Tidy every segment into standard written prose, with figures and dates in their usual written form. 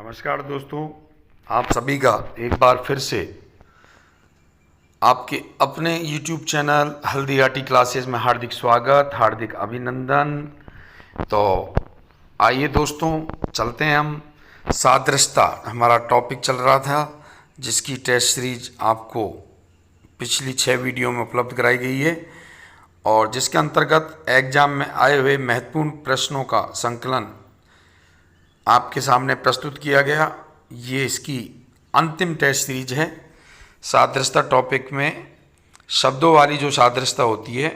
नमस्कार दोस्तों, आप सभी का एक बार फिर से आपके अपने YouTube चैनल हल्दीघाटी क्लासेस में हार्दिक स्वागत, हार्दिक अभिनंदन। तो आइए दोस्तों, चलते हैं हम। सादृश्यता हमारा टॉपिक चल रहा था, जिसकी टेस्ट सीरीज आपको पिछली 6 वीडियो में उपलब्ध कराई गई है और जिसके अंतर्गत एग्जाम में आए हुए महत्वपूर्ण प्रश्नों का संकलन आपके सामने प्रस्तुत किया गया। ये इसकी अंतिम टेस्ट सीरीज है। सादृश्यता टॉपिक में शब्दों वाली जो सादृश्यता होती है,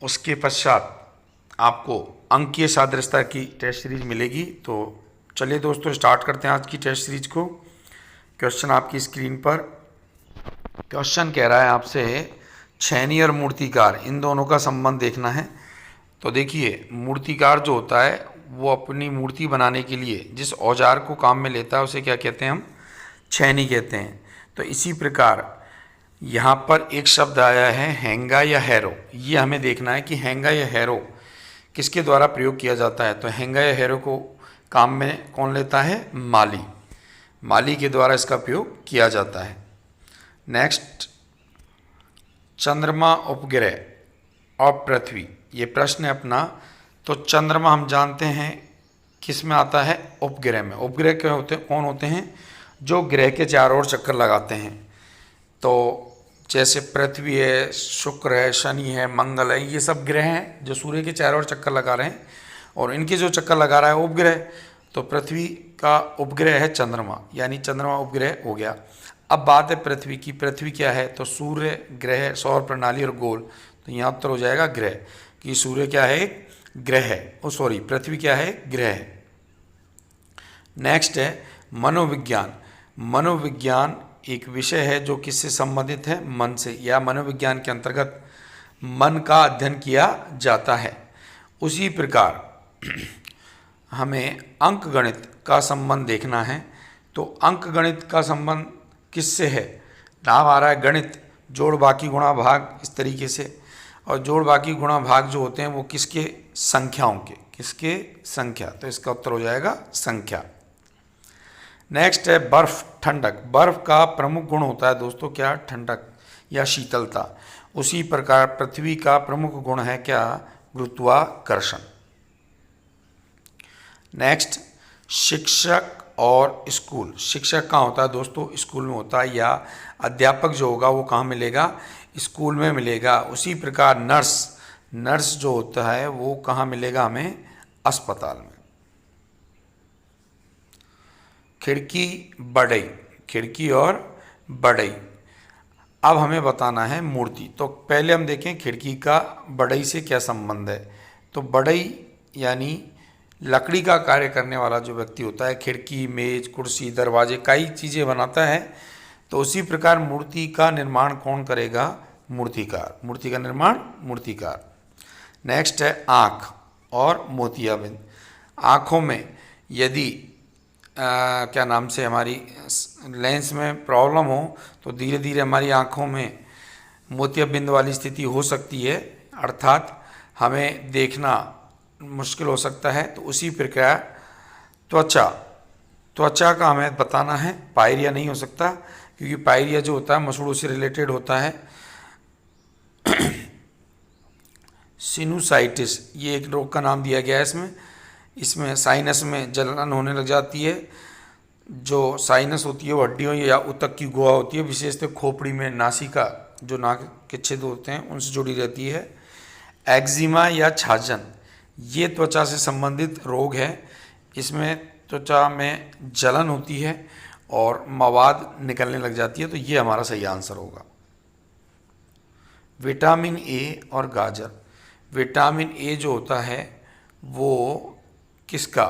उसके पश्चात आपको अंकीय सादृश्यता की टेस्ट सीरीज मिलेगी। तो चलिए दोस्तों, स्टार्ट करते हैं आज की टेस्ट सीरीज को। क्वेश्चन आपकी स्क्रीन पर। क्वेश्चन कह रहा है आपसे, छेनी और मूर्तिकार इन दोनों का संबंध देखना है। तो देखिए, मूर्तिकार जो होता है वो अपनी मूर्ति बनाने के लिए जिस औजार को काम में लेता है उसे क्या कहते हैं? हम छेनी कहते हैं। तो इसी प्रकार यहाँ पर एक शब्द आया है हैंगा या हैरो। ये हमें देखना है कि हैंगा या हैरो किसके द्वारा प्रयोग किया जाता है। तो हैंगा या हैरो को काम में कौन लेता है? माली। माली के द्वारा इसका प्रयोग किया जाता है। नेक्स्ट, चंद्रमा, उपग्रह और पृथ्वी, ये प्रश्न है अपना। तो चंद्रमा हम जानते हैं किस में आता है? उपग्रह में। उपग्रह क्या होते हैं? कौन होते हैं? जो ग्रह के चारों ओर चक्कर लगाते हैं। तो जैसे पृथ्वी है, शुक्र है, शनि है, मंगल है, ये सब ग्रह हैं जो सूर्य के चारों ओर चक्कर लगा रहे हैं और इनके जो चक्कर लगा रहा है उपग्रह। तो पृथ्वी का उपग्रह है चंद्रमा, यानी चंद्रमा उपग्रह हो गया। अब बात है पृथ्वी की। पृथ्वी क्या है? तो सूर्य, ग्रह, सौर प्रणाली और गोल। तो यहाँ उत्तर हो जाएगा ग्रह, कि सूर्य क्या है? ग्रह है। पृथ्वी क्या है? ग्रह है। नेक्स्ट है मनोविज्ञान। मनोविज्ञान एक विषय है जो किससे संबंधित है? मन से, या मनोविज्ञान के अंतर्गत मन का अध्ययन किया जाता है। उसी प्रकार हमें अंकगणित का संबंध देखना है। तो अंकगणित का संबंध किससे है? नाम आ रहा है गणित, जोड़ बाकी गुणा भाग, इस तरीके से। और जोड़ बाकी गुणा भाग जो होते हैं वो किसके? संख्याओं के। किसके? संख्या। तो इसका उत्तर हो जाएगा संख्या। नेक्स्ट है बर्फ, ठंडक। बर्फ का प्रमुख गुण होता है दोस्तों क्या? ठंडक या शीतलता। उसी प्रकार पृथ्वी का प्रमुख गुण है क्या? गुरुत्वाकर्षण। नेक्स्ट, शिक्षक और स्कूल। शिक्षक कहाँ होता है दोस्तों? स्कूल में होता है, या अध्यापक जो होगा वो कहाँ मिलेगा? स्कूल में मिलेगा। उसी प्रकार नर्स, नर्स जो होता है वो कहाँ मिलेगा हमें? अस्पताल में। खिड़की, बढ़ई। खिड़की और बढ़ई। अब हमें बताना है मूर्ति। तो पहले हम देखें खिड़की का बढ़ई से क्या संबंध है। तो बढ़ई यानी लकड़ी का कार्य करने वाला जो व्यक्ति होता है, खिड़की, मेज, कुर्सी, दरवाजे, कई चीज़ें बनाता है। तो उसी प्रकार मूर्ति का निर्माण कौन करेगा? मूर्तिकार। मूर्ति का निर्माण मूर्तिकार। नेक्स्ट है आँख और मोतियाबिंद। आँखों में यदि क्या नाम से हमारी लेंस में प्रॉब्लम हो तो धीरे धीरे हमारी आँखों में मोतियाबिंद वाली स्थिति हो सकती है, अर्थात हमें देखना मुश्किल हो सकता है। तो उसी प्रकार त्वचा, त्वचा का हमें बताना है। पायरिया नहीं हो सकता, क्योंकि पायरिया जो होता है मसूड़ों से रिलेटेड होता है। सिनुसाइटिस, ये एक रोग का नाम दिया गया है इसमें साइनस में जलन होने लग जाती है। जो साइनस होती है वो हड्डियों या ऊतक की गुहा होती है, विशेषतः खोपड़ी में, नासिका, जो नाक के छेद होते हैं उनसे जुड़ी रहती है। एक्जिमा या छाजन, ये त्वचा से संबंधित रोग है। इसमें त्वचा में जलन होती है और मवाद निकलने लग जाती है। तो ये हमारा सही आंसर होगा। विटामिन ए और गाजर। विटामिन ए जो होता है वो किसका?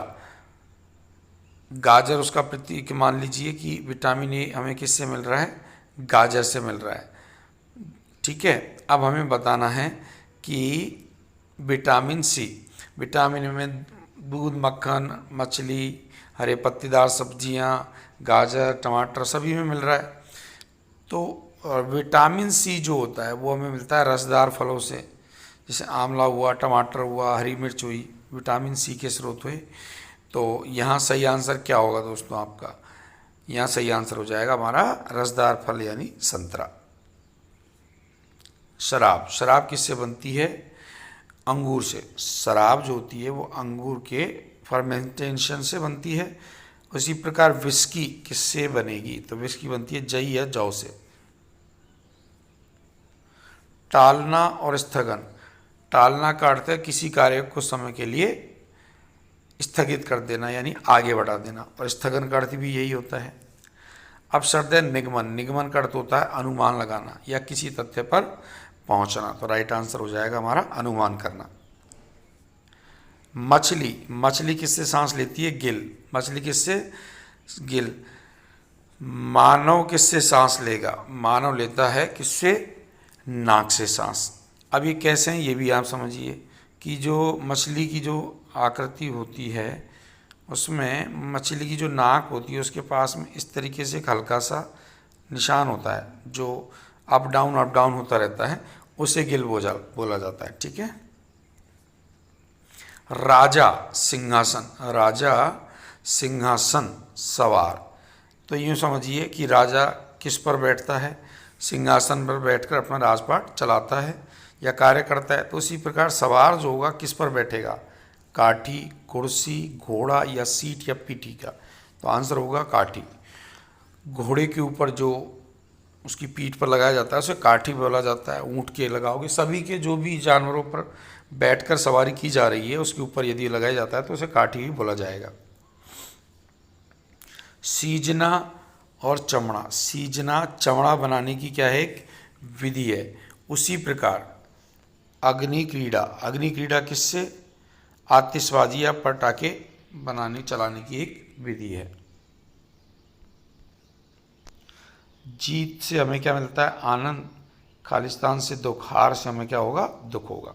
गाजर उसका प्रतीक मान लीजिए कि विटामिन ए हमें किससे मिल रहा है? गाजर से मिल रहा है। ठीक है। अब हमें बताना है कि विटामिन सी। विटामिन में दूध, मक्खन, मछली, हरे पत्तेदार सब्जियां, गाजर, टमाटर सभी में मिल रहा है। तो विटामिन सी जो होता है वो हमें मिलता है रसदार फलों से, जैसे आंवला हुआ, टमाटर हुआ, हरी मिर्च हुई, विटामिन सी के स्रोत हुए। तो यहाँ सही आंसर क्या होगा दोस्तों आपका? यहाँ सही आंसर हो जाएगा हमारा रसदार फल यानी संतरा। शराब, शराब किससे बनती है? अंगूर से। शराब जो होती है वो अंगूर के फर्मेंटेशन से बनती है। उसी प्रकार विस्की किससे बनेगी? तो विस्की बनती है जई या जौ से। टालना और स्थगन, टालना का अर्थ है किसी कार्य को कुछ समय के लिए स्थगित कर देना यानी आगे बढ़ा देना, और स्थगन का अर्थ भी यही होता है। अब शब्द है निगमन, निगमन का अर्थ होता है अनुमान लगाना या किसी तथ्य पर पहुंचना। तो राइट आंसर हो जाएगा हमारा अनुमान करना। मछली, मछली किससे सांस लेती है? गिल। मछली किससे? गिल। मानव किससे सांस लेगा? मानव लेता है किससे? नाक से सांस। अब ये कैसे हैं ये भी आप समझिए कि जो मछली की जो आकृति होती है उसमें मछली की जो नाक होती है उसके पास में इस तरीके से एक हल्का सा निशान होता है जो अप डाउन होता रहता है, उसे गिल बोला जाता है। ठीक है। राजा सिंहासन, राजा सिंहासन सवार, तो यूँ समझिए कि राजा किस पर बैठता है? सिंहासन पर बैठकर अपना राजपाट चलाता है या कार्य करता है। तो उसी प्रकार सवार जो होगा किस पर बैठेगा? काठी, कुर्सी, घोड़ा या सीट या पीठी का। तो आंसर होगा काठी। घोड़े के ऊपर जो उसकी पीठ पर लगाया जाता है उसे काठी बोला जाता है। ऊँट के लगाओगे, सभी के जो भी जानवरों पर बैठकर सवारी की जा रही है उसके ऊपर यदि लगाया जाता है तो उसे काठी भी बोला जाएगा। सीजना और चमड़ा, सीजना चमड़ा बनाने की क्या है? एक विधि है। उसी प्रकार अग्नि क्रीड़ा, अग्नि क्रीड़ा किससे? आतिशबाजी या पटाखे बनाने चलाने की एक विधि है। जीत से हमें क्या मिलता है? आनंद। खालिस्तान से दुख, हार से हमें क्या होगा? दुख होगा।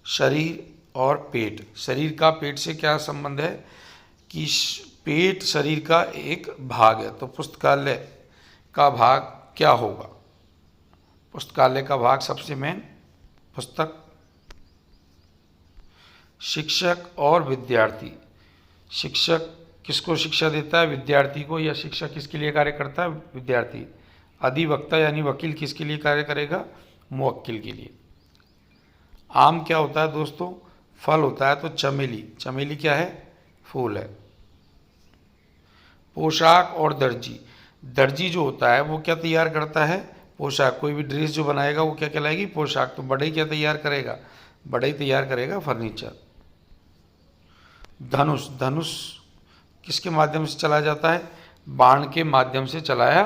शरीर और पेट, शरीर का पेट से क्या संबंध है कि पेट शरीर का एक भाग है। तो पुस्तकालय का भाग क्या होगा? पुस्तकालय का भाग सबसे मेन पुस्तक। शिक्षक और विद्यार्थी, शिक्षक किसको शिक्षा देता है? विद्यार्थी को। या शिक्षक किसके लिए कार्य करता है? विद्यार्थी। अधिवक्ता यानी वकील किसके लिए कार्य करेगा? मुवक्किल के लिए। आम क्या होता है दोस्तों? फल होता है। तो चमेली, चमेली क्या है? फूल है। पोशाक और दर्जी, दर्जी जो होता है वो क्या तैयार करता है? पोशाक। कोई भी ड्रेस जो बनाएगा वो क्या कहलाएगी? पोशाक। तो बढ़ई क्या तैयार करेगा? बढ़ई तैयार करेगा फर्नीचर। धनुष, धनुष किसके माध्यम से चलाया जाता है? बाण के माध्यम से चलाया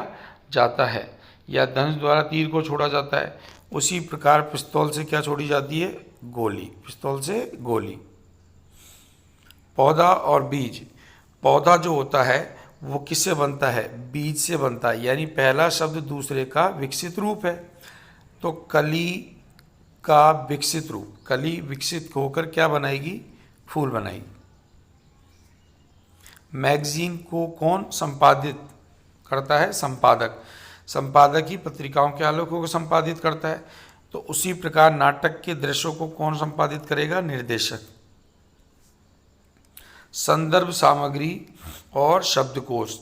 जाता है या धनुष द्वारा तीर को छोड़ा जाता है। उसी प्रकार पिस्तौल से क्या छोड़ी जाती है? गोली, पिस्तौल से गोली। पौधा और बीज, पौधा जो होता है वो किससे बनता है? बीज से बनता है, यानी पहला शब्द दूसरे का विकसित रूप है। तो कली का विकसित रूप, कली विकसित होकर क्या बनाएगी? फूल बनाएगी। मैगजीन को कौन संपादित करता है? संपादक। संपादक ही पत्रिकाओं के आलेखों को संपादित करता है। तो उसी प्रकार नाटक के दृश्यों को कौन संपादित करेगा? निर्देशक। संदर्भ सामग्री और शब्दकोश,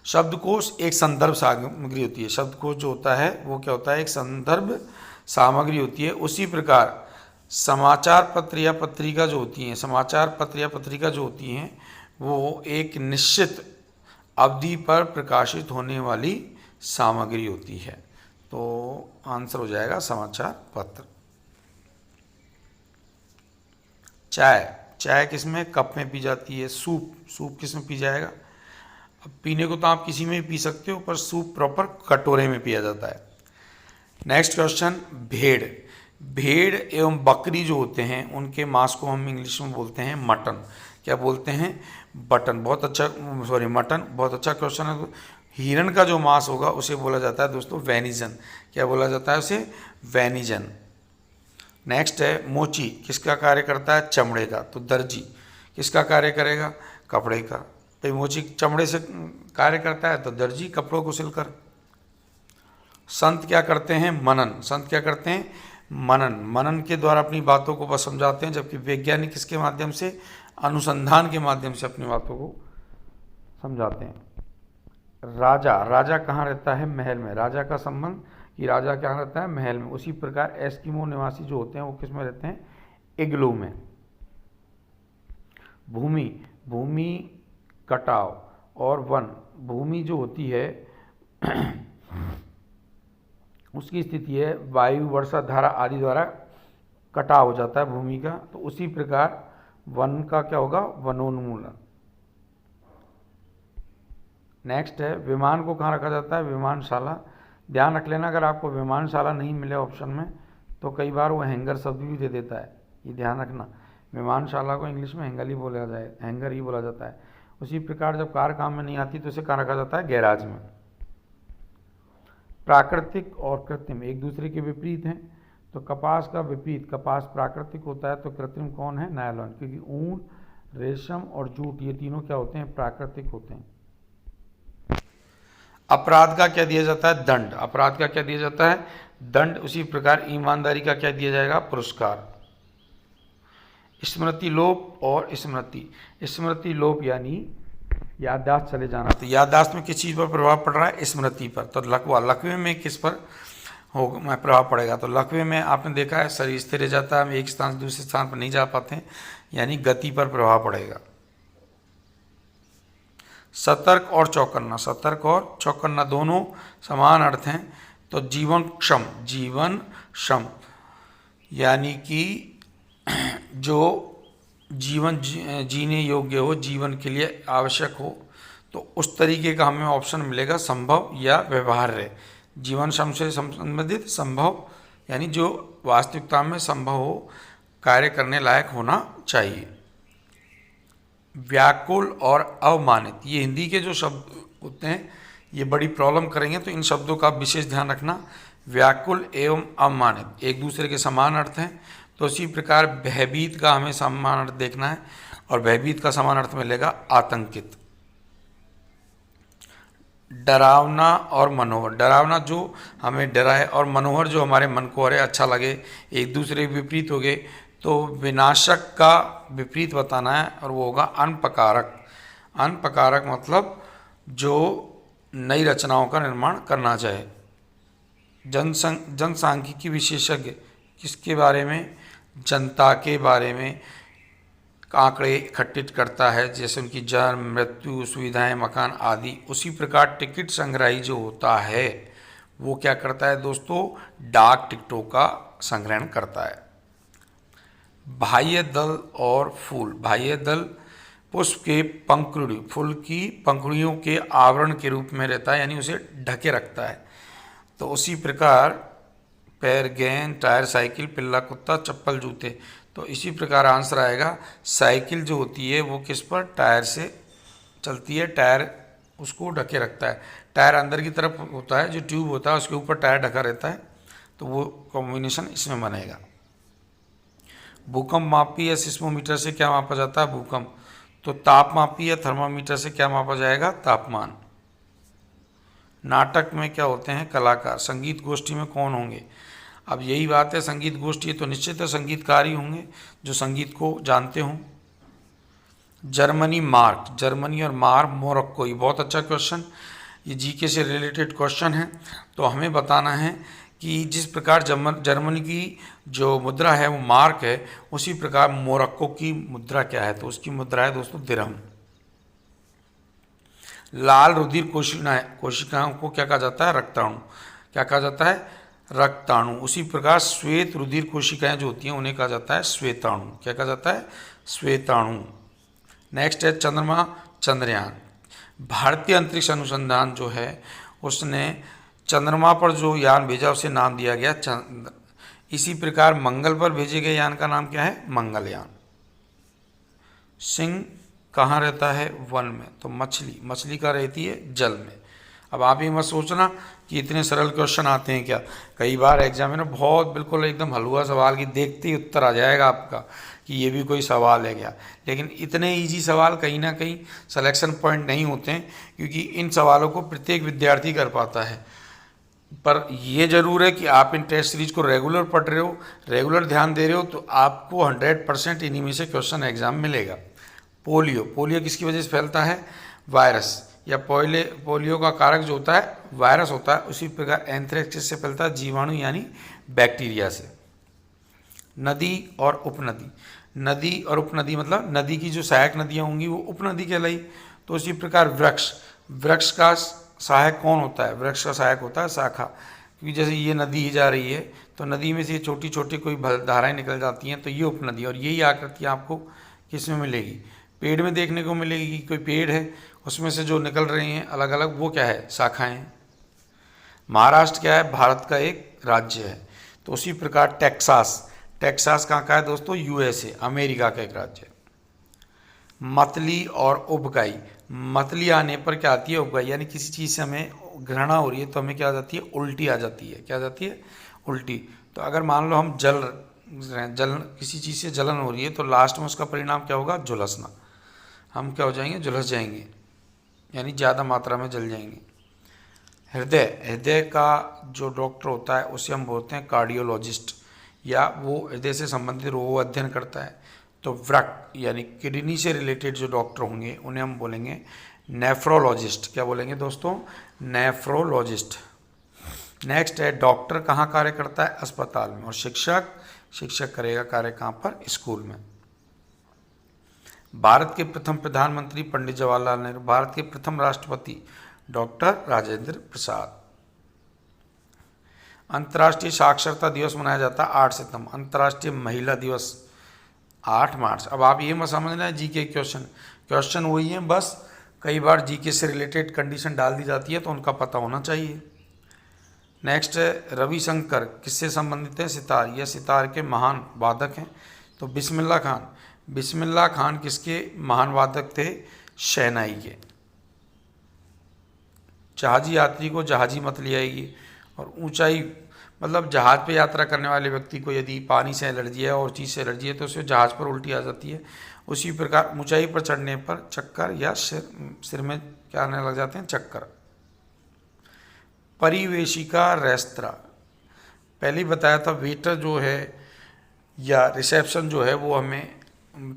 शब्दकोश एक संदर्भ सामग्री होती है। शब्दकोश जो होता है वो क्या होता है? एक संदर्भ सामग्री होती है। उसी प्रकार समाचार पत्र या पत्रिका जो होती हैं, समाचार पत्र या पत्रिका जो होती हैं वो एक निश्चित अवधि पर प्रकाशित होने वाली सामग्री होती है। तो आंसर हो जाएगा समाचार पत्र। चाय, चाय किस में? कप में पी जाती है। सूप, सूप किस में पी जाएगा? अब पीने को तो आप किसी में भी पी सकते हो, पर सूप प्रॉपर कटोरे में पिया जाता है। नेक्स्ट क्वेश्चन, भेड़, भेड़ एवं बकरी जो होते हैं उनके मांस को हम इंग्लिश में बोलते हैं मटन। क्या बोलते हैं? बटन। बहुत अच्छा, सॉरी मटन। बहुत अच्छा क्वेश्चन है। हिरण का जो मांस होगा उसे बोला जाता है दोस्तों वेनिजन। क्या बोला जाता है उसे? वेनिजन। नेक्स्ट है मोची, किसका कार्य करता है? चमड़े का। तो दर्जी किसका कार्य करेगा? कपड़े का। तो मोची चमड़े से कार्य करता है तो दर्जी कपड़ों को सिलकर। संत क्या करते हैं? मनन। संत क्या करते हैं? मनन के द्वारा अपनी बातों को बस समझाते हैं, जबकि वैज्ञानिक इसके माध्यम से, अनुसंधान के माध्यम से अपनी बातों को समझाते हैं। राजा कहाँ रहता है? महल में। राजा का संबंध कि राजा कहाँ रहता है? महल में। उसी प्रकार एस्किमो निवासी जो होते हैं वो किस में रहते हैं? इग्लू में। भूमि कटाव और वन। भूमि जो होती है उसकी स्थिति है वायु, वर्षा, धारा आदि द्वारा कटाव हो जाता है भूमि का, तो उसी प्रकार वन का क्या होगा? वनोन्मूलन। नेक्स्ट है विमान को कहाँ रखा जाता है? विमानशाला। ध्यान रख लेना, अगर आपको विमानशाला नहीं मिले ऑप्शन में तो कई बार वो हैंगर शब्द भी दे देता है, ये ध्यान रखना। विमानशाला को इंग्लिश में हैंगर ही बोला जाता है। उसी प्रकार जब कार काम में नहीं आती तो इसे कहाँ रखा जाता है? गैराज में। प्राकृतिक और कृत्रिम एक दूसरे के विपरीत हैं, तो कपास का विपरीत, कपास प्राकृतिक होता है तो कृत्रिम कौन है? नायलॉन, क्योंकि ऊन, रेशम और जूट ये तीनों क्या होते हैं? प्राकृतिक होते हैं। अपराध का क्या दिया जाता है? दंड। अपराध का क्या दिया जाता है? दंड। उसी प्रकार ईमानदारी का क्या दिया जाएगा? पुरस्कार। स्मृति लोप और स्मृति लोप यानी याददाश्त चले जाना। तो याददाश्त में किस चीज़ पर प्रभाव पड़ रहा है? स्मृति पर। तो लकवे में किस पर होगा प्रभाव पड़ेगा? तो लकवे में आपने देखा है शरीर स्थिर रह जाता है, हम एक स्थान से दूसरे स्थान पर नहीं जा पाते हैं, यानी गति पर प्रभाव पड़ेगा। सतर्क और चौकन्ना दोनों समान अर्थ हैं। तो जीवन क्षम यानी कि जो जीवन जीने योग्य हो, जीवन के लिए आवश्यक हो, तो उस तरीके का हमें ऑप्शन मिलेगा संभव या व्यवहार्य। जीवन क्षम से संबंधित संभव यानी जो वास्तविकता में संभव हो, कार्य करने लायक होना चाहिए। व्याकुल और अवमानित, ये हिंदी के जो शब्द होते हैं ये बड़ी प्रॉब्लम करेंगे, तो इन शब्दों का विशेष ध्यान रखना। व्याकुल एवं अवमानित एक दूसरे के समान अर्थ हैं, तो इसी प्रकार भयभीत का हमें समान अर्थ देखना है, और भयभीत का समान अर्थ मिलेगा आतंकित। डरावना और मनोहर, डरावना जो हमें डराए और मनोहर जो हमारे मन को अरे अच्छा लगे, एक दूसरे के विपरीत हो गए, तो विनाशक का विपरीत बताना है और वो होगा अनपकारक। अनपकारक मतलब जो नई रचनाओं का निर्माण करना चाहे। जनसांख्यिकी विशेषज्ञ किसके बारे में? जनता के बारे में आंकड़े इकट्ठित करता है, जैसे उनकी जन्म, मृत्यु, सुविधाएं, मकान आदि। उसी प्रकार टिकट संग्रही जो होता है वो क्या करता है दोस्तों? डाक टिकटों का संग्रहण करता है। बाह्य दल और फूल। बाह्य दल पुष्प के पंखुड़ी, फूल की पंखुड़ियों के आवरण के रूप में रहता है, यानी उसे ढके रखता है। तो उसी प्रकार पैर, गेंद, टायर, साइकिल, पिल्ला, कुत्ता, चप्पल, जूते। तो इसी प्रकार आंसर आएगा। साइकिल जो होती है वो किस पर? टायर से चलती है, टायर उसको ढके रखता है। टायर अंदर की तरफ होता है, जो ट्यूब होता है उसके ऊपर टायर ढका रहता है, तो वो कॉम्बिनेशन इसमें बनेगा। भूकंप मापी या सिस्मोमीटर से क्या मापा जाता है? भूकंप। तो ताप मापी या थर्मामीटर से क्या मापा जाएगा? तापमान। नाटक में क्या होते हैं? कलाकार। संगीत गोष्ठी में कौन होंगे? अब यही बात है, संगीत गोष्ठी तो निश्चित है संगीतकार ही होंगे जो संगीत को जानते हों। जर्मनी मार्क, जर्मनी और मोरक्को, ये बहुत अच्छा क्वेश्चन, ये जीके से रिलेटेड क्वेश्चन है। तो हमें बताना है कि जिस प्रकार जर्मनी की जो मुद्रा है वो मार्क है, उसी प्रकार मोरक्को की मुद्रा क्या है? तो उसकी मुद्रा है दोस्तों दिरहम। लाल रुधिर कोशिकाओं को क्या कहा जाता है? रक्ताणु। क्या कहा जाता है? रक्ताणु। उसी प्रकार श्वेत रुधिर कोशिकाएं जो होती हैं उन्हें कहा जाता है श्वेताणु। क्या कहा जाता है? श्वेताणु। नेक्स्ट है चंद्रमा, चंद्रयान। भारतीय अंतरिक्ष अनुसंधान जो है उसने चंद्रमा पर जो यान भेजा उसे नाम दिया गया चंद्र। इसी प्रकार मंगल पर भेजे गए यान का नाम क्या है? मंगलयान। सिंह कहाँ रहता है? वन में। तो मछली का रहती है जल में। अब आप ये मत सोचना कि इतने सरल क्वेश्चन आते हैं क्या। कई बार एग्जाम में ना बहुत बिल्कुल एकदम हलवा सवाल की देखते ही उत्तर आ जाएगा आपका कि ये भी कोई सवाल है क्या। लेकिन इतने इजी सवाल कहीं ना कहीं सिलेक्शन पॉइंट नहीं होते हैं, क्योंकि इन सवालों को प्रत्येक विद्यार्थी कर पाता है। पर ये ज़रूर है कि आप इन टेस्ट सीरीज को रेगुलर पढ़ रहे हो, रेगुलर ध्यान दे रहे हो, तो आपको 100% इन्हीं में से क्वेश्चन एग्जाम मिलेगा। पोलियो, पोलियो किसकी वजह से फैलता है? वायरस, या पोलियो का कारक जो होता है वायरस होता है। उसी प्रकार एंथ्रेक्स किससे फैलता है? जीवाणु यानी बैक्टीरिया से। नदी और उपनदी, नदी और उपनदी मतलब नदी की जो सहायक नदियाँ होंगी वो उपनदी कहलाई। तो उसी प्रकार वृक्ष, वृक्ष का सहायक कौन होता है? वृक्ष का सहायक होता है शाखा, क्योंकि जैसे ये नदी ही जा रही है तो नदी में से छोटी छोटी कोई धाराएं निकल जाती हैं, तो ये उपनदी। और यही आकृति आपको किस में मिलेगी? पेड़ में देखने को मिलेगी। कोई पेड़ है उसमें से जो निकल रही हैं अलग अलग, वो क्या है? शाखाएं। महाराष्ट्र क्या है? भारत का एक राज्य है। तो उसी प्रकार टेक्सास, टेक्सास कहाँ का है दोस्तों? यूएसए, अमेरिका का एक राज्य है। मतली और उबकाई, मतली आने पर क्या आती है? उबकाई, यानी किसी चीज़ से हमें घृणा हो रही है तो हमें क्या आ जाती है? उल्टी आ जाती है। क्या आ जाती है? उल्टी। तो अगर मान लो हम जल किसी चीज़ से जलन हो रही है तो लास्ट में उसका परिणाम क्या होगा? झुलसना। हम क्या हो जाएंगे? झुलस जाएंगे, यानी ज़्यादा मात्रा में जल जाएंगे। हृदय, हृदय का जो डॉक्टर होता है उसे हम बोलते हैं कार्डियोलॉजिस्ट, या वो हृदय से संबंधित रोगों का अध्ययन करता है। तो वृक्क यानी किडनी से रिलेटेड जो डॉक्टर होंगे उन्हें हम बोलेंगे नेफ्रोलॉजिस्ट। क्या बोलेंगे दोस्तों? नेफ्रोलॉजिस्ट। नेक्स्ट है डॉक्टर कहाँ कार्य करता है? अस्पताल में। और शिक्षक, शिक्षक करेगा कार्य कहाँ पर? स्कूल में। भारत के प्रथम प्रधानमंत्री पंडित जवाहरलाल नेहरू। भारत के प्रथम राष्ट्रपति डॉक्टर राजेंद्र प्रसाद। अंतर्राष्ट्रीय साक्षरता दिवस मनाया जाता है 8 सितंबर। अंतर्राष्ट्रीय महिला दिवस 8 मार्च। अब आप ये मत समझना है जीके क्वेश्चन, क्वेश्चन वही है, बस कई बार जीके से रिलेटेड कंडीशन डाल दी जाती है तो उनका पता होना चाहिए। नेक्स्ट है रविशंकर, किससे संबंधित है? सितार, यह सितार के महान वादक हैं। तो बिस्मिल्लाह खान, बिस्मिल्लाह खान किसके महान वादक थे? शहनाई के। जहाजी यात्री को जहाजी मत ले आएगी। और ऊंचाई मतलब जहाज पे यात्रा करने वाले व्यक्ति को यदि पानी से एलर्जी है और चीज़ से एलर्जी है तो उसे जहाज पर उल्टी आ जाती है। उसी प्रकार ऊंचाई पर चढ़ने पर चक्कर या सिर में क्या आने लग जाते हैं? चक्कर। परिवेशिका रेस्तरां, पहले ही बताया था वेटर जो है या रिसेप्शन जो है वो हमें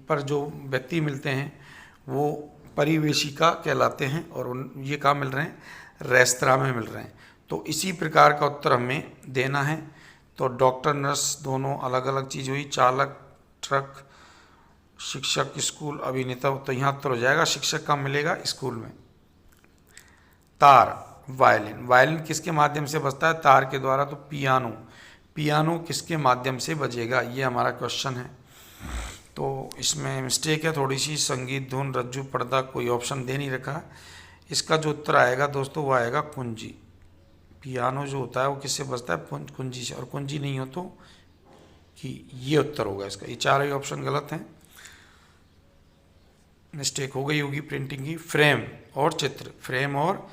पर जो व्यक्ति मिलते हैं वो परिवेशिका कहलाते हैं, और ये कहाँ मिल रहे हैं? रेस्तरां में मिल रहे हैं। तो इसी प्रकार का उत्तर हमें देना है। तो डॉक्टर नर्स दोनों अलग अलग चीज़ हुई। चालक ट्रक, शिक्षक स्कूल, अभिनेता। तो यहाँ उत्तर हो जाएगा शिक्षक का मिलेगा स्कूल में। तार, वायलिन, वायलिन किसके माध्यम से बजता है? तार के द्वारा। तो पियानो, पियानो किसके माध्यम से बजेगा? ये हमारा क्वेश्चन है। तो इसमें मिस्टेक है थोड़ी सी, संगीत, धुन, रज्जु, पर्दा, कोई ऑप्शन दे नहीं रखा। इसका जो उत्तर आएगा दोस्तों वो आएगा कुंजी। पियानो जो होता है वो किससे बजता है? कुंजी से। और कुंजी नहीं हो तो कि ये उत्तर होगा इसका। ये चार ही ऑप्शन गलत हैं, मिस्टेक हो गई होगी प्रिंटिंग की। फ्रेम और चित्र, फ्रेम और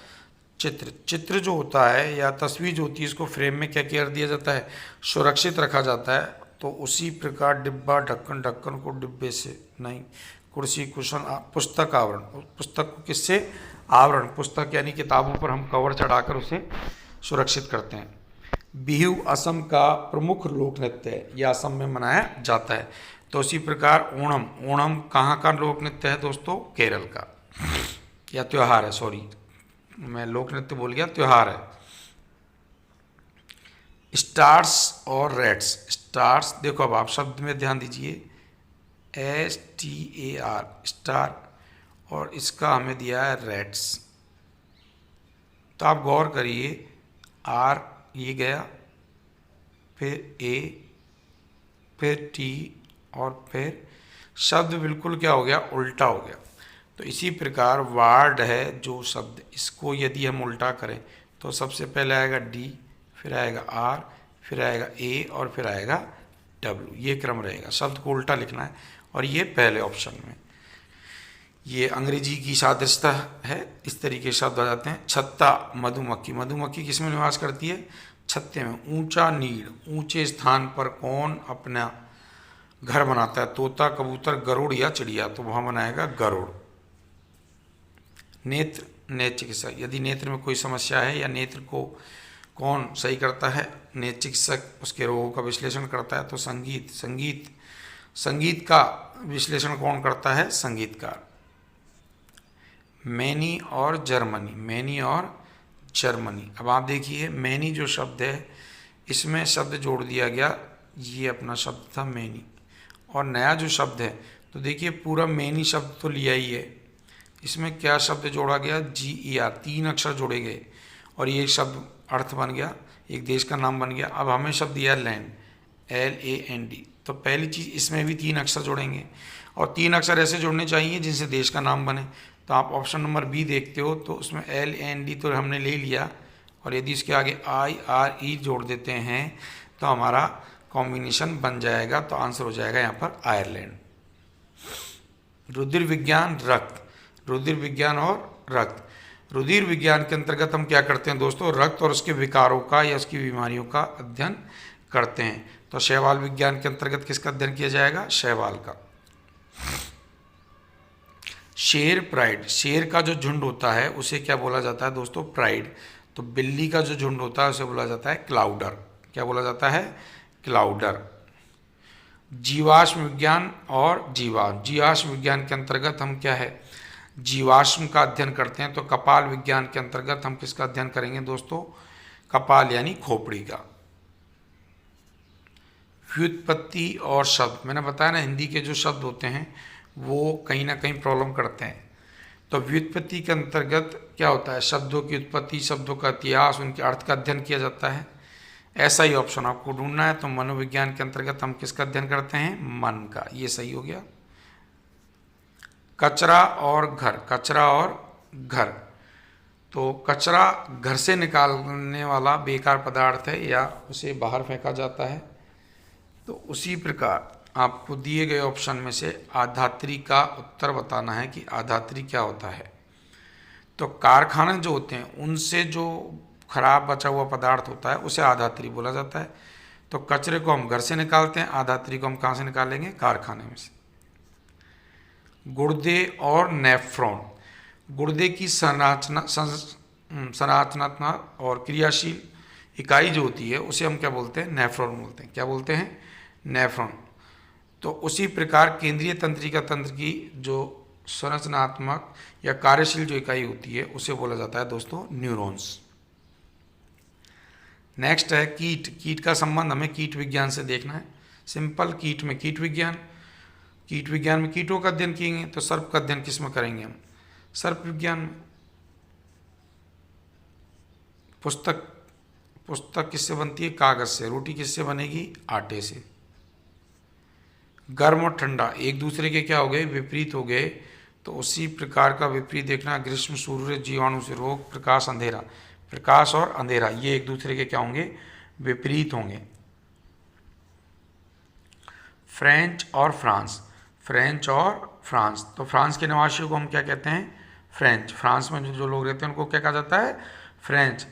चित्र, चित्र जो होता है या तस्वीर जो होती है इसको फ्रेम में क्या कर दिया जाता है? सुरक्षित रखा जाता है। तो उसी प्रकार डिब्बा, ढक्कन, ढक्कन को डिब्बे से नहीं, कुर्सी, कुशन, पुस्तक, आवरण, पुस्तक को किससे? आवरण, पुस्तक यानी किताबों पर हम कवर चढ़ाकर उसे सुरक्षित करते हैं। बिहू असम का प्रमुख लोक नृत्य है, यह असम में मनाया जाता है। तो उसी प्रकार ओणम, ओणम कहाँ का लोक नृत्य है दोस्तों? केरल का, या त्योहार है, सॉरी मैं लोक नृत्य बोल गया, त्योहार है। स्टार्स और रेड्स, स्टार्स देखो अब आप शब्द में ध्यान दीजिए, STAR स्टार, और इसका हमें दिया है रेड्स। तो आप गौर करिए, R ये गया, फिर A, फिर T, और फिर शब्द बिल्कुल क्या हो गया? उल्टा हो गया। तो इसी प्रकार वार्ड है जो शब्द, इसको यदि हम उल्टा करें तो सबसे पहले आएगा D, फिर आएगा R, फिर आएगा A, और फिर आएगा W। ये क्रम रहेगा, शब्द को उल्टा लिखना है। और ये पहले ऑप्शन में, ये अंग्रेजी की सादृश्यता है, इस तरीके शब्द आ जाते हैं। छत्ता, मधुमक्खी, मधुमक्खी किस में निवास करती है? छत्ते में। ऊंचा नीड़, ऊंचे स्थान पर कौन अपना घर बनाता है? तोता, कबूतर, गरुड़ या चिड़िया? तो वहाँ बनाएगा गरुड़। नेत्र, नेत्र चिकित्सा, यदि नेत्र में कोई समस्या है या नेत्र को कौन सही करता है? नेत्र चिकित्सक उसके रोगों का विश्लेषण करता है। तो संगीत का विश्लेषण कौन करता है? संगीतकार। मैनी और जर्मनी। अब आप देखिए, मैनी जो शब्द है इसमें शब्द जोड़ दिया गया, ये अपना शब्द था मैनी, और नया जो शब्द है तो देखिए पूरा मैनी शब्द तो लिया ही है, इसमें क्या शब्द जोड़ा गया? GER, 3 अक्षर जोड़े गए और ये शब्द अर्थ बन गया, एक देश का नाम बन गया। अब हमें शब्द दिया लैंड, LAND, तो पहली चीज़ इसमें भी 3 अक्षर जोड़ेंगे और 3 अक्षर ऐसे जोड़ने चाहिए जिनसे देश का नाम बने। तो आप ऑप्शन नंबर बी देखते हो तो उसमें LAND तो हमने ले लिया, और यदि इसके आगे IRE जोड़ देते हैं तो हमारा कॉम्बिनेशन बन जाएगा, तो आंसर हो जाएगा यहाँ पर आयरलैंड। रुधिर विज्ञान और रक्त। रुधिर विज्ञान के अंतर्गत हम क्या करते हैं दोस्तों? रक्त और उसके विकारों का या उसकी बीमारियों का अध्ययन करते हैं। तो शैवाल विज्ञान के अंतर्गत किसका अध्ययन किया जाएगा? शैवाल का। शेर प्राइड, शेर का जो झुंड होता है उसे क्या बोला जाता है दोस्तों? प्राइड। तो बिल्ली का जो झुंड होता है उसे बोला जाता है क्लाउडर। क्या बोला जाता है? क्लाउडर। जीवाश्म विज्ञान और जीवाश्म विज्ञान के अंतर्गत हम क्या है? जीवाश्म का अध्ययन करते हैं। तो कपाल विज्ञान के अंतर्गत हम किसका अध्ययन करेंगे दोस्तों? कपाल यानी खोपड़ी का। व्युत्पत्ति और शब्द, मैंने बताया ना हिंदी के जो शब्द होते हैं वो कहीं ना कहीं प्रॉब्लम करते हैं। तो व्युत्पत्ति के अंतर्गत क्या होता है? शब्दों की उत्पत्ति, शब्दों का इतिहास, उनके अर्थ का अध्ययन किया जाता है। ऐसा ही ऑप्शन आपको ढूंढना है। तो मनोविज्ञान के अंतर्गत हम किसका अध्ययन करते हैं? मन का। ये सही हो गया। कचरा और घर। तो कचरा घर से निकालने वाला बेकार पदार्थ है या उसे बाहर फेंका जाता है। तो उसी प्रकार आपको दिए गए ऑप्शन में से आधात्री का उत्तर बताना है कि आधात्री क्या होता है। तो कारखाने जो होते हैं उनसे जो खराब बचा हुआ पदार्थ होता है उसे आधात्री बोला जाता है। तो कचरे को हम घर से निकालते हैं, आधात्री को हम कहाँ से निकालेंगे? कारखाने में से। गुर्दे और नेफ्रॉन। गुर्दे की संरचनात्मक और क्रियाशील इकाई जो होती है उसे हम क्या बोलते हैं? नेफ्रॉन बोलते हैं। क्या बोलते हैं? नेफ्रॉन। तो उसी प्रकार केंद्रीय तंत्रिका तंत्र की जो संरचनात्मक या कार्यशील जो इकाई होती है उसे बोला जाता है दोस्तों न्यूरॉन्स। नेक्स्ट है कीट का संबंध हमें कीट विज्ञान से देखना है। सिंपल, कीट में कीट विज्ञान में कीटों का अध्ययन किएंगे। तो सर्प का अध्ययन किस में करेंगे हम? सर्प विज्ञान में। पुस्तक किससे बनती है? कागज से। रोटी किससे बनेगी? आटे से। गर्म और ठंडा एक दूसरे के क्या हो गए? विपरीत हो गए। तो उसी प्रकार का विपरीत देखना, ग्रीष्म सूर्य, जीवाणु से रोग, प्रकाश और अंधेरा ये एक दूसरे के क्या होंगे? विपरीत होंगे। फ्रेंच और फ्रांस। तो फ्रांस के निवासियों को हम क्या कहते हैं? फ्रेंच। फ्रांस में जो लोग रहते हैं उनको क्या कहा जाता है? फ्रेंच।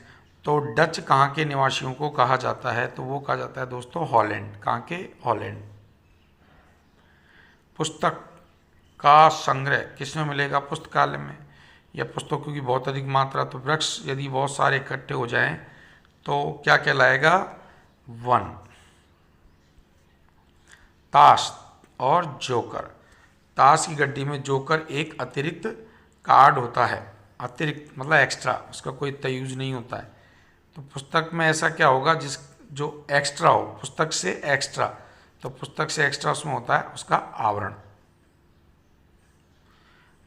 तो डच कहाँ के निवासियों को कहा जाता है? तो वो कहा जाता है दोस्तों हॉलैंड। कहाँ के? हॉलैंड। पुस्तक का संग्रह किसमें मिलेगा? पुस्तकालय में। या पुस्तकों की बहुत अधिक मात्रा। तो वृक्ष यदि बहुत सारे इकट्ठे हो जाएं तो क्या कहलाएगा? वन। ताश और जोकर। ताश की गड्डी में जोकर एक अतिरिक्त कार्ड होता है। अतिरिक्त मतलब एक्स्ट्रा, उसका कोई इतना यूज नहीं होता है। तो पुस्तक में ऐसा क्या होगा जो एक्स्ट्रा हो? पुस्तक से एक्स्ट्रा। तो पुस्तक से एक्स्ट्रा उसमें होता है उसका आवरण।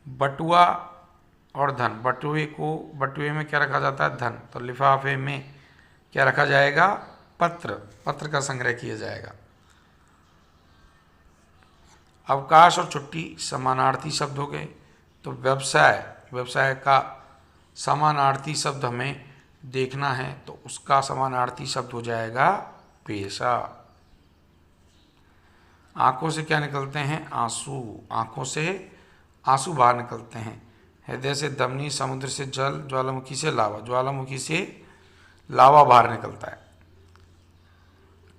बटुआ और धन। बटुए में क्या रखा जाता है? धन। तो लिफाफे में क्या रखा जाएगा? पत्र का संग्रह किया जाएगा। अवकाश और छुट्टी समानार्थी शब्द हो गए। तो व्यवसाय का समानार्थी शब्द हमें देखना है। तो उसका समानार्थी शब्द हो जाएगा पेशा। आंखों से क्या निकलते हैं? आंसू। आंखों से आंसू बाहर निकलते हैं। हृदय से धमनी, समुद्र से जल, ज्वालामुखी से लावा। ज्वालामुखी से लावा बाहर निकलता है।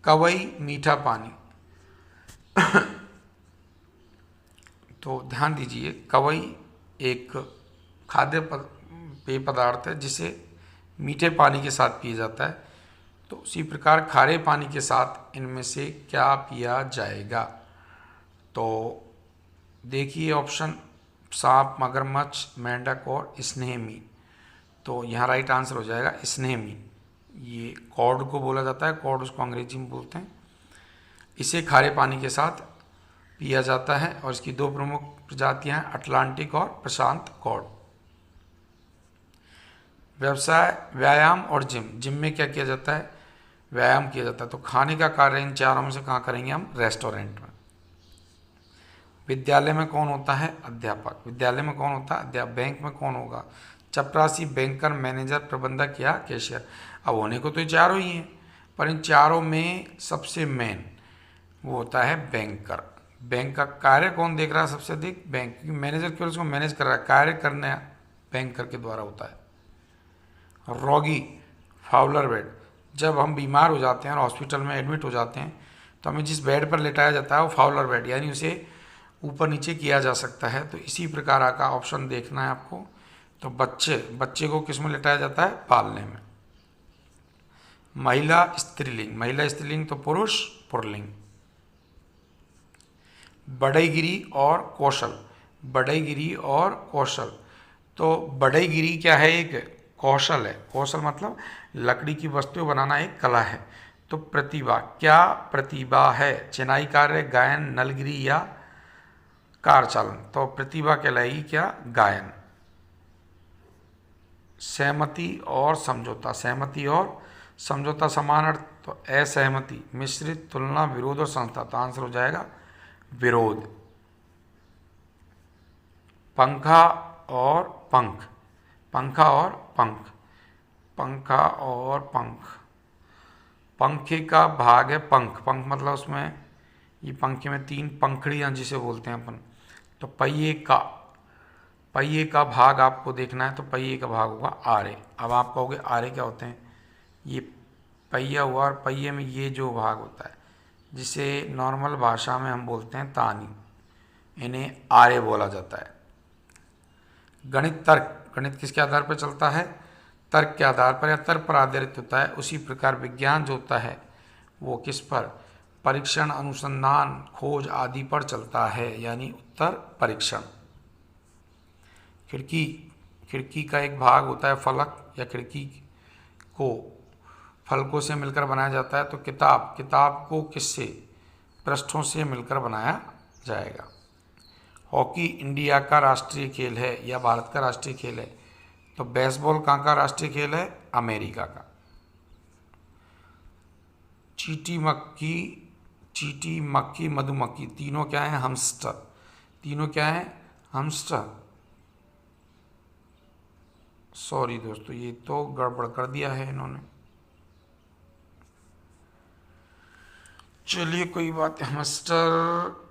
कवई मीठा पानी। तो ध्यान दीजिए, कवई एक खाद्य पेय पदार्थ है जिसे मीठे पानी के साथ पिया जाता है। तो उसी प्रकार खारे पानी के साथ इनमें से क्या पिया जाएगा? तो देखिए ऑप्शन, सांप, मगरमच्छ, मेंढक और स्नेहमी। तो यहाँ राइट आंसर हो जाएगा स्नेहमी। ये कॉड को बोला जाता है, कॉड उसको अंग्रेजी में बोलते हैं। इसे खारे पानी के साथ पिया जाता है और इसकी दो प्रमुख प्रजातियां हैं, अटलांटिक और प्रशांत कॉड। व्यवसाय, व्यायाम और जिम। जिम में क्या किया जाता है? व्यायाम किया जाता है। तो खाने का कार्य इन चारों में से कहाँ करेंगे हम? रेस्टोरेंट में। विद्यालय में कौन होता है? अध्यापक। विद्यालय में कौन होता है? अध्यापक। बैंक में कौन होगा? चपरासी, बैंकर, मैनेजर, प्रबंधक या कैशियर। अब होने को तो ये चारों ही हैं, पर इन चारों में सबसे मेन वो होता है बैंकर। बैंक का कार्य कौन देख रहा है सबसे अधिक? बैंक। क्योंकि मैनेजर केवल उसको मैनेज कर रहा है, कार्य करना बैंकर के द्वारा होता है। रोगी, फाउलर बेड। जब हम बीमार हो जाते हैं और हॉस्पिटल में एडमिट हो जाते हैं तो हमें जिस बेड पर लेटाया जाता है वो फाउलर बेड, यानी उसे ऊपर नीचे किया जा सकता है। तो इसी प्रकार का ऑप्शन देखना है आपको। तो बच्चे को किस में लेटाया जाता है? पालने में। महिला स्त्रीलिंग। महिला स्त्रीलिंग तो पुरुष पुरलिंग। बढ़ईगिरी और कौशल। बढ़ईगिरी और कौशल। तो बढ़ईगिरी क्या है? एक कौशल है। कौशल मतलब लकड़ी की वस्तुएं बनाना एक कला है। तो प्रतिभा, क्या प्रतिभा है? चिनाई कार्य, गायन, नलगिरी या कार चालन। तो प्रतिभा कहलाएगी क्या? गायन। सहमति और समझौता। सहमति और समझौता समान अर्थ, तो असहमति, मिश्रित, तुलना, विरोध और संस्था। तो आंसर हो जाएगा विरोध। पंखा और पंख। पंखा और पंख। पंखा और पंख। पंखे का भाग है पंख। पंख मतलब उसमें ये पंखे में तीन पंखड़ियाँ जिसे बोलते हैं अपन। तो पहिए का भाग आपको देखना है, तो पहिए का भाग होगा आरे। अब आप कहोगे आरे क्या होते हैं? ये पहिया हुआ और पहिए में ये जो भाग होता है जिसे नॉर्मल भाषा में हम बोलते हैं तानी, इन्हें आरे बोला जाता है। गणित, तर्क। गणित किसके आधार पर चलता है? तर्क के आधार पर या तर्क पर आधारित होता है। उसी प्रकार विज्ञान जो होता है वो किस पर? परीक्षण, अनुसंधान, खोज आदि पर चलता है, यानी उत्तर परीक्षण। खिड़की का एक भाग होता है फलक, या खिड़की को फलकों से मिलकर बनाया जाता है। तो किताब को किससे? पृष्ठों से मिलकर बनाया जाएगा। हॉकी इंडिया का राष्ट्रीय खेल है या भारत का राष्ट्रीय खेल है? तो बेसबॉल कहाँ का राष्ट्रीय खेल है? अमेरिका का। चींटी, मक्खी, मधुमक्खी, तीनों क्या है? हमस्टर। तीनों क्या है? हमस्टर। सॉरी दोस्तों, ये तो गड़बड़ कर दिया है इन्होंने। चलिए कोई बात, हमस्टर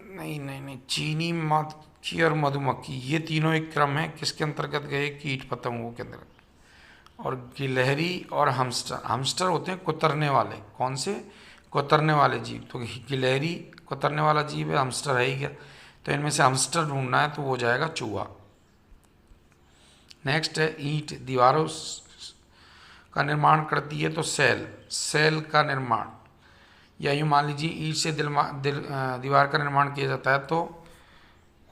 नहीं, चीनी, मक्खी और मधुमक्खी ये तीनों एक क्रम है। किसके अंतर्गत गए? कीट पतंगों के अंतर्गत। और गिलहरी और हमस्टर होते हैं कुतरने वाले। कौन से? कुतरने वाले जीव। तो गिलहरी कुतरने वाला जीव है, हमस्टर है ही क्या? तो इनमें से हमस्टर ढूंढना है, तो वो जाएगा चूहा। नेक्स्ट है ईंट दीवारों का निर्माण करती है, तो सेल का निर्माण, या यूँ मान लीजिए ईंट से दीवार का निर्माण किया जाता है। तो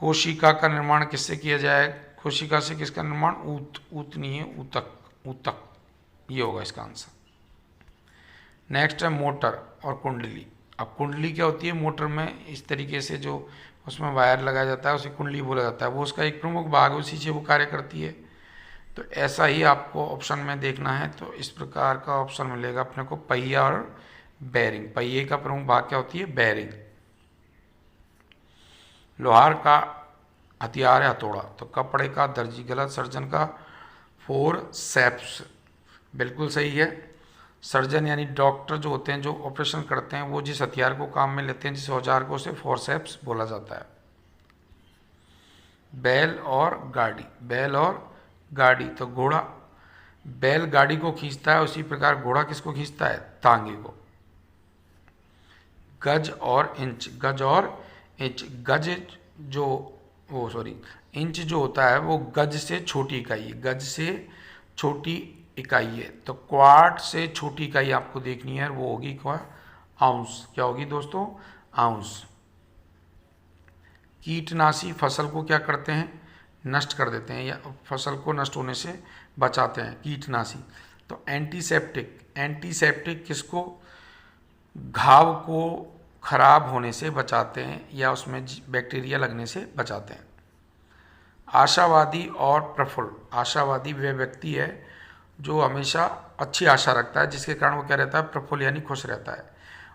कोशिका का निर्माण किससे किया जाए? कोशिका से किसका निर्माण? ऊत नहीं है, ऊतक ये होगा इसका आंसर। नेक्स्ट है मोटर और कुंडली। अब कुंडली क्या होती है? मोटर में इस तरीके से जो उसमें वायर लगाया जाता है उसे कुंडली बोला जाता है। वो उसका एक प्रमुख भाग है, उसी से वो कार्य करती है। तो ऐसा ही आपको ऑप्शन में देखना है। तो इस प्रकार का ऑप्शन मिलेगा अपने को, पहिया और बेरिंग। पहिए का प्रमुख भाग क्या होती है? बेरिंग। लोहार का हथियार है हथौड़ा। तो कपड़े का दर्जी गलत। सर्जन का फोरसेप्स बिल्कुल सही है। सर्जन यानी डॉक्टर जो होते हैं, जो ऑपरेशन करते हैं, वो जिस हथियार को काम में लेते हैं, जिस औजार को, उसे फोरसेप्स बोला जाता है। बैल और गाड़ी। तो घोड़ा, बैल गाड़ी को खींचता है, उसी प्रकार घोड़ा किसको खींचता है? तांगे को। गज और इंच। गज इंच जो होता है वो गज से छोटी इकाई है, गज से छोटी इकाई है। तो क्वार्ट से छोटी इकाई आपको देखनी है, वो होगी क्या? आउंस। क्या होगी दोस्तों? आउंस। कीटनाशी फसल को क्या करते हैं? नष्ट कर देते हैं या फसल को नष्ट होने से बचाते हैं, कीटनाशी। तो एंटीसेप्टिक, एंटीसेप्टिक किसको? घाव को खराब होने से बचाते हैं या उसमें बैक्टीरिया लगने से बचाते हैं। आशावादी और प्रफुल्ल, आशावादी वह व्यक्ति है जो हमेशा अच्छी आशा रखता है, जिसके कारण वो क्या रहता है? प्रफुल्ल यानी खुश रहता है।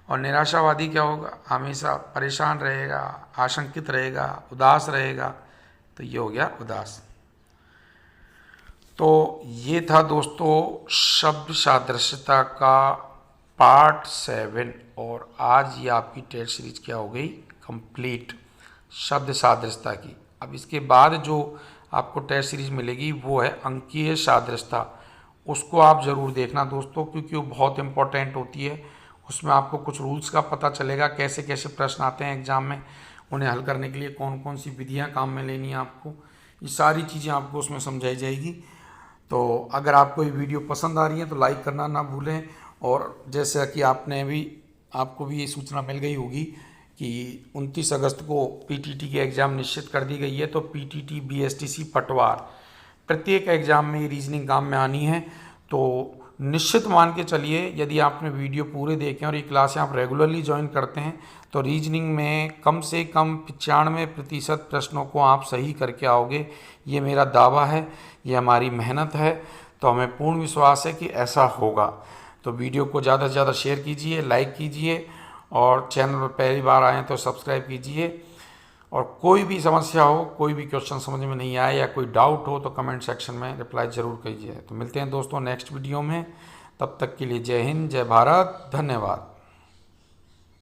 और निराशावादी क्या होगा? हमेशा परेशान रहेगा, आशंकित रहेगा, उदास रहेगा। तो ये हो गया उदास। तो ये था दोस्तों शब्द सादृश्यता का पार्ट 7 और आज ये आपकी टेस्ट सीरीज क्या हो गई? कंप्लीट, शब्द सादृश्यता की। अब इसके बाद जो आपको टेस्ट सीरीज मिलेगी वो है अंकीय सादृश्यता। उसको आप ज़रूर देखना दोस्तों, क्योंकि वो बहुत इंपॉर्टेंट होती है। उसमें आपको कुछ रूल्स का पता चलेगा, कैसे कैसे प्रश्न आते हैं एग्जाम में, उन्हें हल करने के लिए कौन कौन सी विधियाँ काम में लेनी है आपको, ये सारी चीज़ें आपको उसमें समझाई जाएगी। तो अगर आपको ये वीडियो पसंद आ रही है तो लाइक करना ना भूलें। और जैसा कि आपको भी ये सूचना मिल गई होगी कि 29 अगस्त को पीटीटी की एग्ज़ाम निश्चित कर दी गई है। तो पीटीटी बीएसटीसी पटवार प्रत्येक एग्ज़ाम में ये रीजनिंग काम में आनी है। तो निश्चित मान के चलिए, यदि आपने वीडियो पूरे देखे और ये क्लासें आप रेगुलरली ज्वाइन करते हैं तो रीजनिंग में कम से कम 95% प्रश्नों को आप सही करके आओगे। ये मेरा दावा है, ये हमारी मेहनत है। तो हमें पूर्ण विश्वास है कि ऐसा होगा। तो वीडियो को ज़्यादा से ज़्यादा शेयर कीजिए, लाइक कीजिए और चैनल पर पहली बार आएँ तो सब्सक्राइब कीजिए। और कोई भी समस्या हो, कोई भी क्वेश्चन समझ में नहीं आए या कोई डाउट हो तो कमेंट सेक्शन में रिप्लाई ज़रूर कीजिए। तो मिलते हैं दोस्तों नेक्स्ट वीडियो में, तब तक के लिए जय हिंद, जय भारत, धन्यवाद।